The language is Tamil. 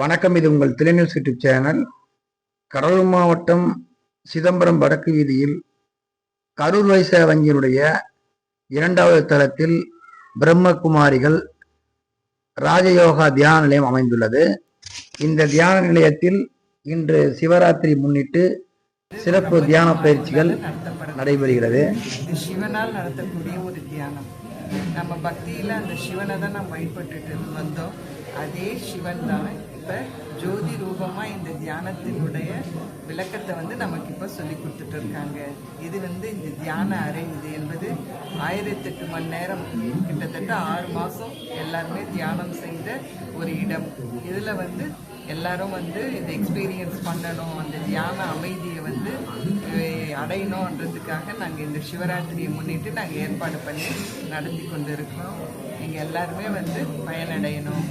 வணக்கம். இது உங்கள் திலைநியூஸ் யூடியூப் சேனல். கடலூர் மாவட்டம் சிதம்பரம் வடக்கு வீதியில் கரூர் வைசிய வங்கியினுடைய 2வது தளத்தில் பிரம்மகுமாரிகள் ராஜயோகா தியான நிலையம் அமைந்துள்ளது. இந்த தியான நிலையத்தில் இன்று சிவராத்திரி முன்னிட்டு சிறப்பு தியான பயிற்சிகள் நடைபெறுகிறது. சிவனால் நடத்தக்கூடிய ஒரு தியானம். நம்ம பக்தியில அந்த சிவனை தான் நம்ம வழிபட்டுட்டு வந்தோம். அதே சிவன் தான் இப்ப ஜோதி ரூபமா இந்த தியானத்தினுடைய விளக்கத்தை நமக்கு இப்ப சொல்லி கொடுத்துட்டு இருக்காங்க. இது இந்த தியான அறை இது என்பது 1008 மணி நேரம், கிட்டத்தட்ட 6 மாசம் எல்லாருமே தியானம் செய்த ஒரு இடம். இதுல எல்லாரும் இந்த எக்ஸ்பீரியன்ஸ் பண்ணணும், அந்த தியான அமைதியை அடையணுன்றதுக்காக நாங்கள் இந்த சிவராத்திரியை முன்னிட்டு நாங்கள் ஏற்பாடு பண்ணி நடத்தி கொண்டு இருக்கிறோம். நீங்கள் எல்லாருமே பயனடையணும்.